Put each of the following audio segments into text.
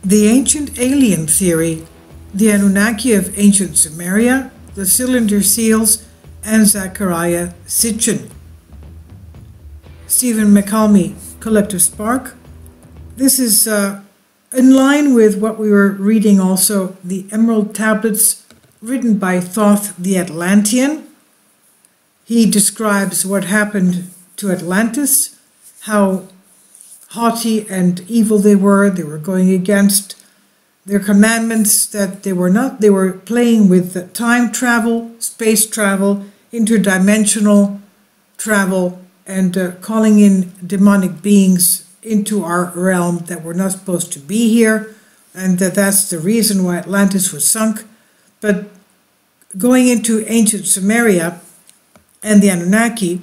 The ancient alien theory, the Anunnaki of ancient Sumeria, the cylinder seals, and Zacharia Sitchin. Stephen McCalmy, Collective Spark. This is in line with what we were reading also, the Emerald Tablets written by Thoth the Atlantean. He describes what happened to Atlantis, how haughty and evil they were going against their commandments, that they were playing with time travel, space travel, interdimensional travel, and calling in demonic beings into our realm that were not supposed to be here, and that's the reason why Atlantis was sunk. But going into ancient Sumeria and the Anunnaki,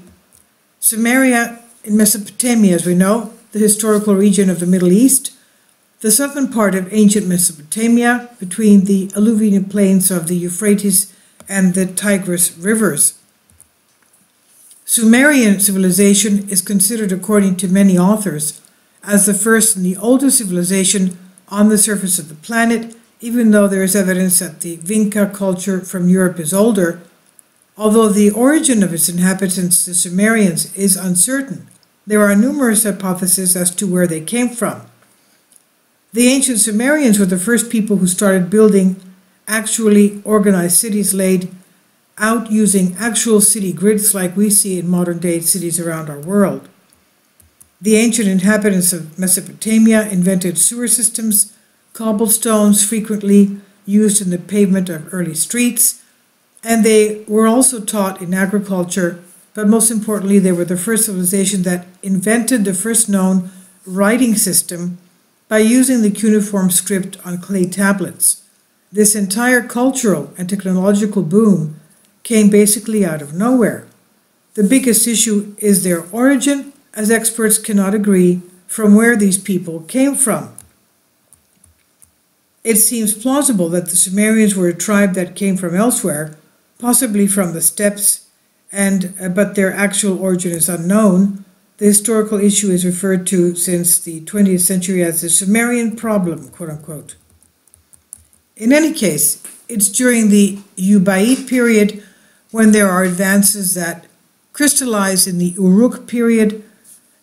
Sumeria in Mesopotamia, as we know, the historical region of the Middle East, the southern part of ancient Mesopotamia between the alluvial plains of the Euphrates and the Tigris rivers. Sumerian civilization is considered, according to many authors, as the first and the oldest civilization on the surface of the planet, even though there is evidence that the Vinca culture from Europe is older. Although the origin of its inhabitants, the Sumerians, is uncertain, there are numerous hypotheses as to where they came from. The ancient Sumerians were the first people who started building actually organized cities laid out using actual city grids like we see in modern-day cities around our world. The ancient inhabitants of Mesopotamia invented sewer systems, cobblestones frequently used in the pavement of early streets, and they were also taught in agriculture, but most importantly, they were the first civilization that invented the first known writing system by using the cuneiform script on clay tablets. This entire cultural and technological boom came basically out of nowhere. The biggest issue is their origin, as experts cannot agree from where these people came from. It seems plausible that the Sumerians were a tribe that came from elsewhere, possibly from the steppes, but their actual origin is unknown. The historical issue is referred to since the 20th century as the Sumerian problem, quote-unquote. In any case, it's during the Ubaid period when there are advances that crystallize in the Uruk period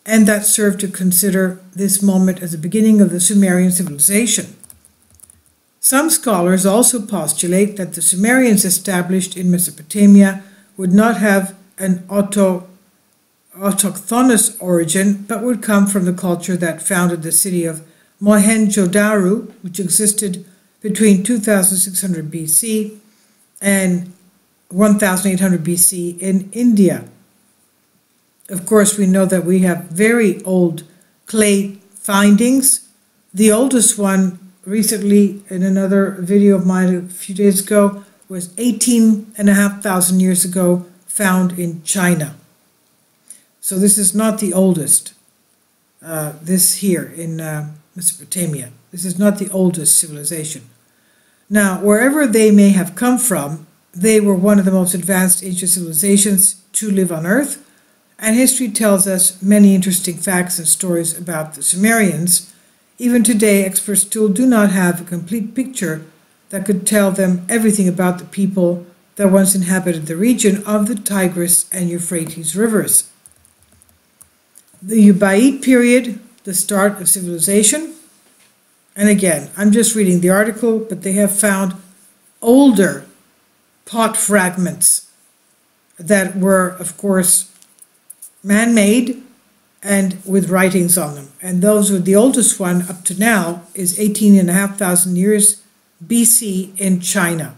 and that serve to consider this moment as the beginning of the Sumerian civilization. Some scholars also postulate that the Sumerians established in Mesopotamia would not have an autochthonous origin, but would come from the culture that founded the city of Mohenjo-Daro, which existed between 2600 BC and 1800 BC in India. Of course, we know that we have very old clay findings. The oldest one recently, in another video of mine a few days ago, was 18,500 years ago, found in China. So this is not the oldest, this here in Mesopotamia. This is not the oldest civilization. Now, wherever they may have come from, they were one of the most advanced ancient civilizations to live on Earth, and history tells us many interesting facts and stories about the Sumerians. Even today, experts still do not have a complete picture that could tell them everything about the people that once inhabited the region of the Tigris and Euphrates rivers. The Ubaid period, the start of civilization. And again, I'm just reading the article, but they have found older pot fragments that were, of course, man-made and with writings on them. And those were the oldest one up to now is 18,500 years BC in China.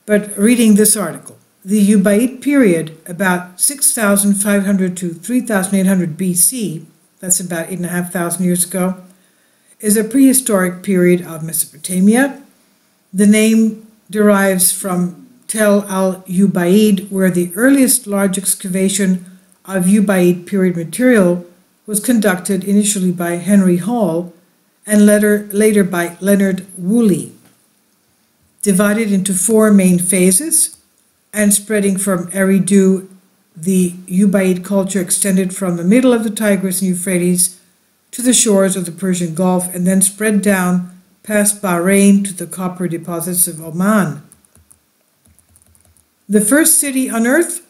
But reading this article, the Ubaid period, about 6,500 to 3,800 BC, that's about 8,500 years ago, is a prehistoric period of Mesopotamia. The name derives from Tel al-Ubaid, where the earliest large excavation of Ubaid period material was conducted initially by Henry Hall and later by Leonard Woolley. Divided into 4 main phases and spreading from Eridu, the Ubaid culture extended from the middle of the Tigris and Euphrates to the shores of the Persian Gulf and then spread down past Bahrain to the copper deposits of Oman. The first city on earth,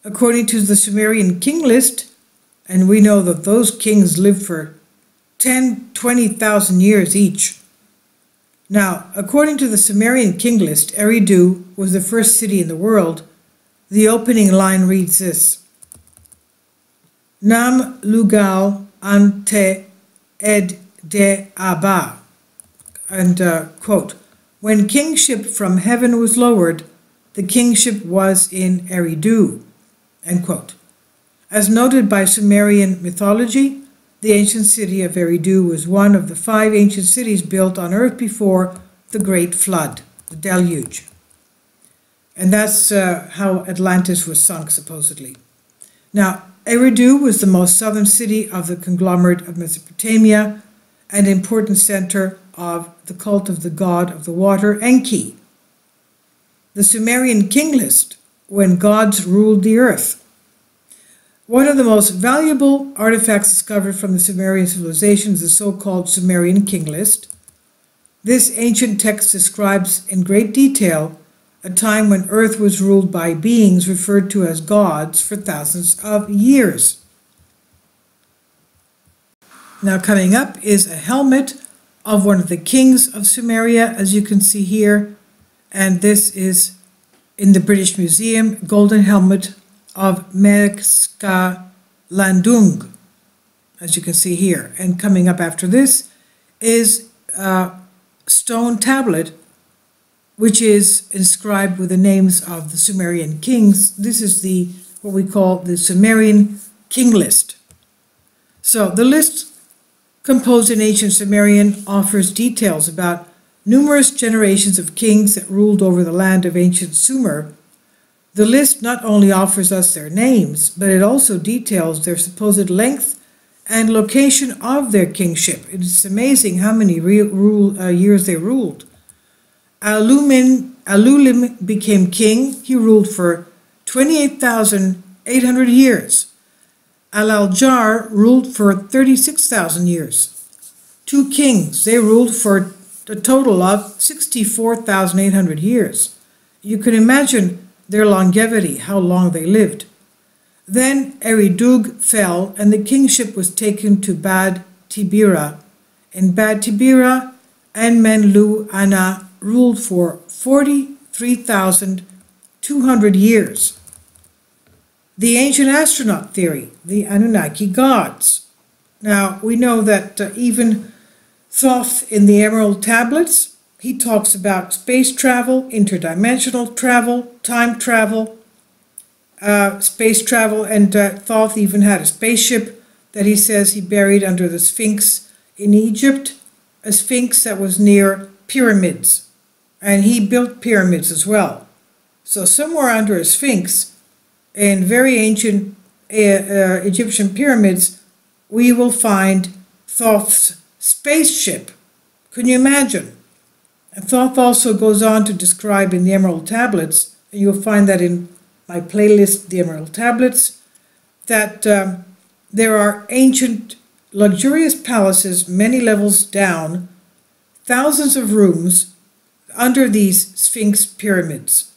according to the Sumerian king list, and we know that those kings lived for 20,000 years each. Now, according to the Sumerian king list, Eridu was the first city in the world. The opening line reads this: Nam lugal ante ed de Abba. And, quote, when kingship from heaven was lowered, the kingship was in Eridu, end quote. As noted by Sumerian mythology, the ancient city of Eridu was one of the 5 ancient cities built on earth before the Great Flood, the deluge. And that's how Atlantis was sunk, supposedly. Now, Eridu was the most southern city of the conglomerate of Mesopotamia, an important center of the cult of the god of the water, Enki. The Sumerian king list, when gods ruled the earth. One of the most valuable artifacts discovered from the Sumerian civilization is the so-called Sumerian king list. This ancient text describes in great detail a time when earth was ruled by beings referred to as gods for thousands of years. Now coming up is a helmet of one of the kings of Sumeria, as you can see here, and this is in the British Museum, golden helmet of Merska-Landung, as you can see here. And coming up after this is a stone tablet which is inscribed with the names of the Sumerian kings. This is what we call the Sumerian king list. So the list, composed in ancient Sumerian, offers details about numerous generations of kings that ruled over the land of ancient Sumer. The list not only offers us their names, but it also details their supposed length and location of their kingship. It is amazing how many years they ruled. Alulim became king. He ruled for 28,800 years. Al-Aljar ruled for 36,000 years. 2 kings, they ruled for a total of 64,800 years. You can imagine their longevity, how long they lived. Then Eridug fell, and the kingship was taken to Bad Tibira. In Bad Tibira, Enmenlu Ana ruled for 43,200 years. The ancient astronaut theory, the Anunnaki gods. Now, we know that even Thoth in the Emerald Tablets, he talks about space travel, interdimensional travel, time travel, space travel, and Thoth even had a spaceship that he says he buried under the Sphinx in Egypt, a Sphinx that was near pyramids, and he built pyramids as well. So somewhere under a Sphinx, in very ancient Egyptian pyramids, we will find Thoth's spaceship. Can you imagine? And Thoth also goes on to describe in the Emerald Tablets, and you'll find that in my playlist, The Emerald Tablets, that there are ancient, luxurious palaces many levels down, thousands of rooms under these Sphinx pyramids.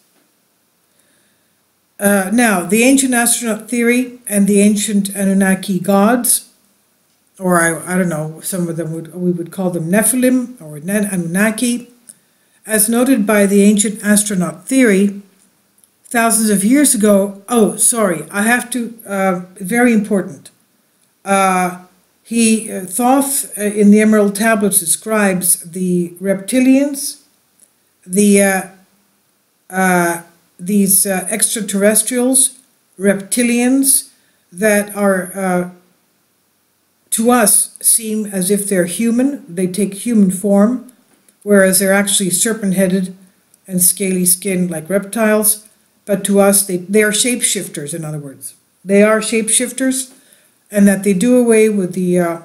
Now, the ancient astronaut theory and the ancient Anunnaki gods, or I don't know, some of them we would call them Nephiim or Anunnaki, as noted by the ancient astronaut theory, thousands of years ago. Oh, sorry, I have to, very important. Thoth in the Emerald Tablets describes the reptilians, these extraterrestrials, reptilians, that are, to us, seem as if they're human. They take human form, whereas they're actually serpent-headed and scaly-skinned like reptiles. But to us, they are shapeshifters, in other words. They are shapeshifters, and that they do away with the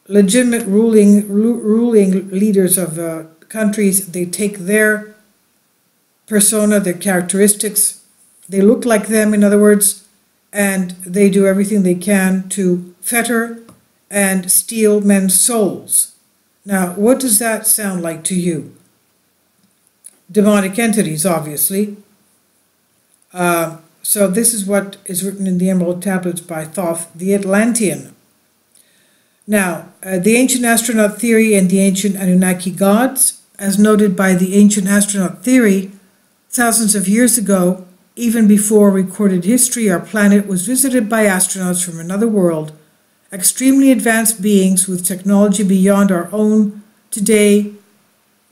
legitimate ruling leaders of countries. They take their persona, their characteristics. They look like them, in other words, and they do everything they can to fetter and steal men's souls. Now, what does that sound like to you? Demonic entities, obviously. So this is what is written in the Emerald Tablets by Thoth the Atlantean. Now, the ancient astronaut theory and the ancient Anunnaki gods, as noted by the ancient astronaut theory, thousands of years ago, even before recorded history, our planet was visited by astronauts from another world, extremely advanced beings with technology beyond our own today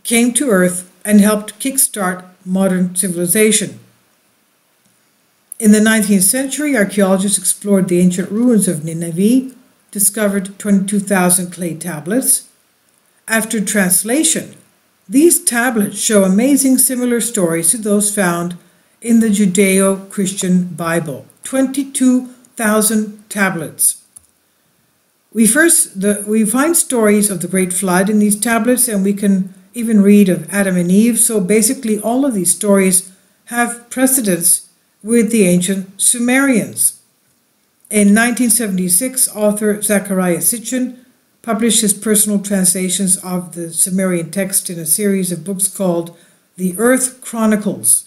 came to Earth and helped kickstart modern civilization. In the 19th century, archaeologists explored the ancient ruins of Nineveh, discovered 22,000 clay tablets. After translation, these tablets show amazing similar stories to those found in the Judeo-Christian Bible. 22,000 tablets. We find stories of the Great Flood in these tablets, and we can even read of Adam and Eve. So basically all of these stories have precedence with the ancient Sumerians. In 1976, author Zacharia Sitchin published his personal translations of the Sumerian text in a series of books called The Earth Chronicles.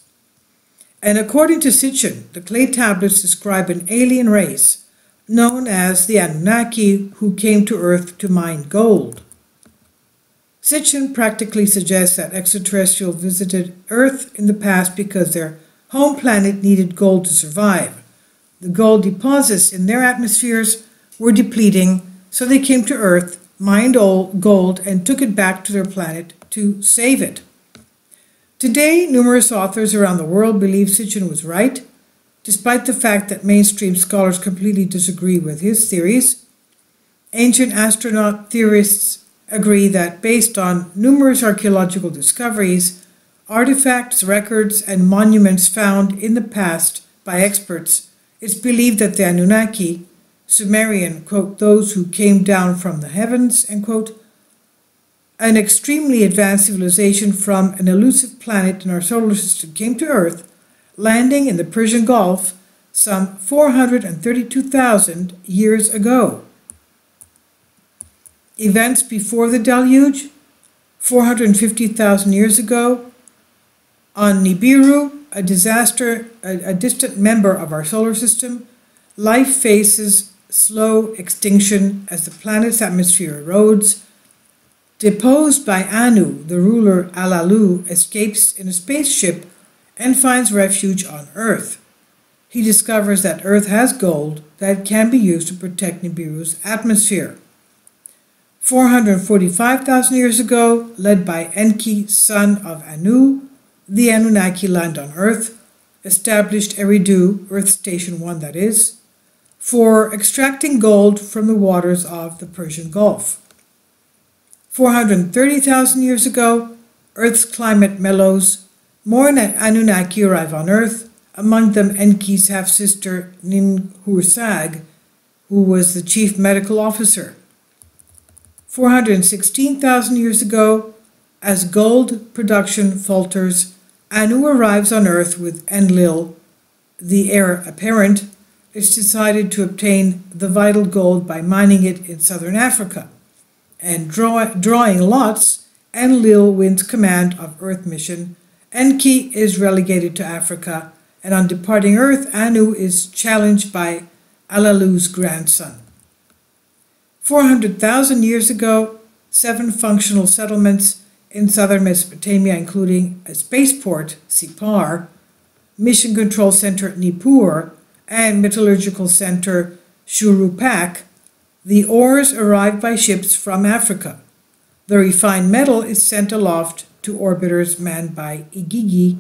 And according to Sitchin, the clay tablets describe an alien race known as the Anunnaki who came to Earth to mine gold. Sitchin practically suggests that extraterrestrials visited Earth in the past because their home planet needed gold to survive. The gold deposits in their atmospheres were depleting, so they came to Earth, mined gold, and took it back to their planet to save it. Today, numerous authors around the world believe Sitchin was right, despite the fact that mainstream scholars completely disagree with his theories. Ancient astronaut theorists agree that based on numerous archaeological discoveries, artifacts, records, and monuments found in the past by experts, it's believed that the Anunnaki, Sumerian, quote, those who came down from the heavens, end quote, an extremely advanced civilization from an elusive planet in our solar system came to Earth, landing in the Persian Gulf some 432,000 years ago. Events before the deluge, 450,000 years ago, on Nibiru, a distant member of our solar system, life faces slow extinction as the planet's atmosphere erodes. Deposed by Anu, the ruler Alalu escapes in a spaceship and finds refuge on Earth. He discovers that Earth has gold that can be used to protect Nibiru's atmosphere. 445,000 years ago, led by Enki, son of Anu, the Anunnaki land on Earth, established Eridu, Earth Station 1 that is, for extracting gold from the waters of the Persian Gulf. 430,000 years ago, Earth's climate mellows, more Anunnaki arrive on Earth, among them Enki's half-sister Ninhursag, who was the chief medical officer. 416,000 years ago, as gold production falters, Anu arrives on Earth with Enlil, the heir apparent. It's decided to obtain the vital gold by mining it in southern Africa. And drawing lots, Enlil wins command of Earth mission. Enki is relegated to Africa, and on departing Earth, Anu is challenged by Alalu's grandson. 400,000 years ago, 7 functional settlements in southern Mesopotamia, including a spaceport, Sipar, mission control center Nippur, and metallurgical center Shurupak, the ores arrived by ships from Africa. The refined metal is sent aloft to orbiters manned by Igigi,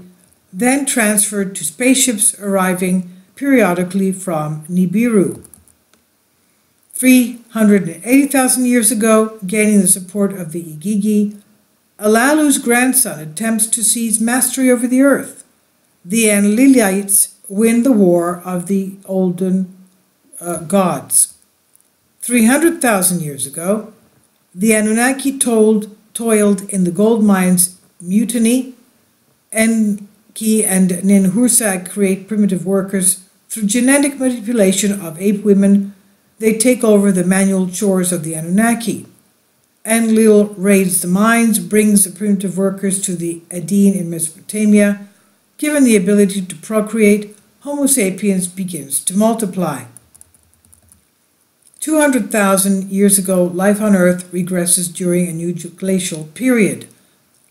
then transferred to spaceships arriving periodically from Nibiru. 380,000 years ago, gaining the support of the Igigi, Alalu's grandson attempts to seize mastery over the earth. The Enlilites win the war of the olden gods. 300,000 years ago, the Anunnaki toiled in the gold mines mutiny. Enki and Ninhursag create primitive workers through genetic manipulation of ape women they take over the manual chores of the Anunnaki. Enlil raids the mines, brings the primitive workers to the Adin in Mesopotamia. Given the ability to procreate, Homo sapiens begins to multiply. 200,000 years ago, life on Earth regresses during a new glacial period.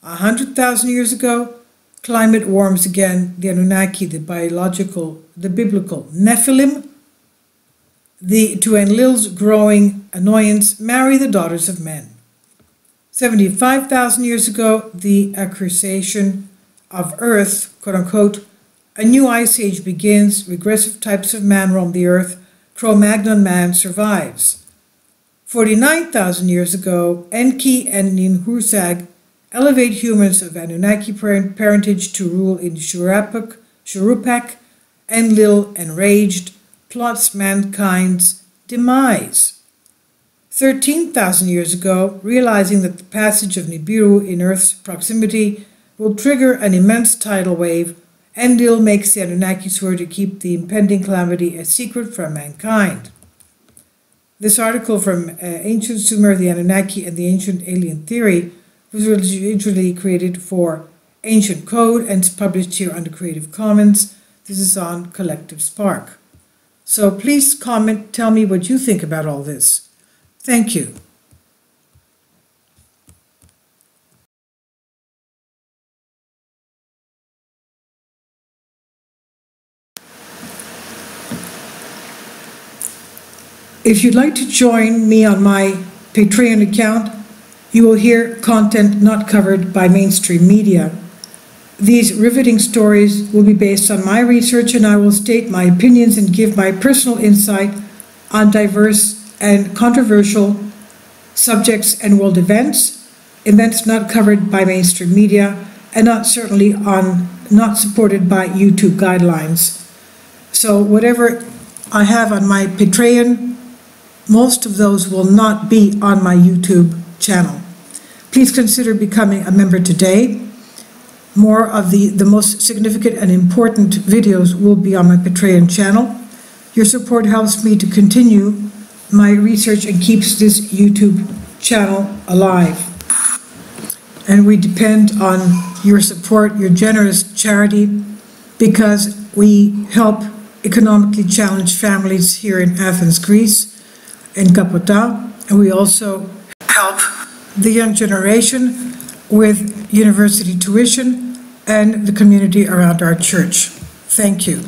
100,000 years ago, climate warms again. The Anunnaki, the biblical Nephiim, to Enlil's growing annoyance, marry the daughters of men. 75,000 years ago, the accretion of Earth, quote-unquote, a new ice age begins, regressive types of man roam the Earth, Cro-Magnon man survives. 49,000 years ago, Enki and Ninhursag elevate humans of Anunnaki parentage to rule in Shuruppak. Enlil, enraged, plots mankind's demise. 13,000 years ago, realizing that the passage of Nibiru in Earth's proximity will trigger an immense tidal wave, Enlil makes the Anunnaki swear to keep the impending calamity a secret from mankind. This article from Ancient Sumer, the Anunnaki, and the Ancient Alien Theory was originally created for Ancient Code and is published here under Creative Commons. This is on Collective Spark. So please comment, tell me what you think about all this. Thank you. If you'd like to join me on my Patreon account, you will hear content not covered by mainstream media. These riveting stories will be based on my research, and I will state my opinions and give my personal insight on diverse and controversial subjects and world events not covered by mainstream media, and not supported by YouTube guidelines. So whatever I have on my Patreon, most of those will not be on my YouTube channel. Please consider becoming a member today. More of the most significant and important videos will be on my Patreon channel. Your support helps me to continue my research and keeps this YouTube channel alive. And we depend on your support, your generous charity, because we help economically challenged families here in Athens, Greece, in Kapota, and we also help the young generation with university tuition and the community around our church. Thank you.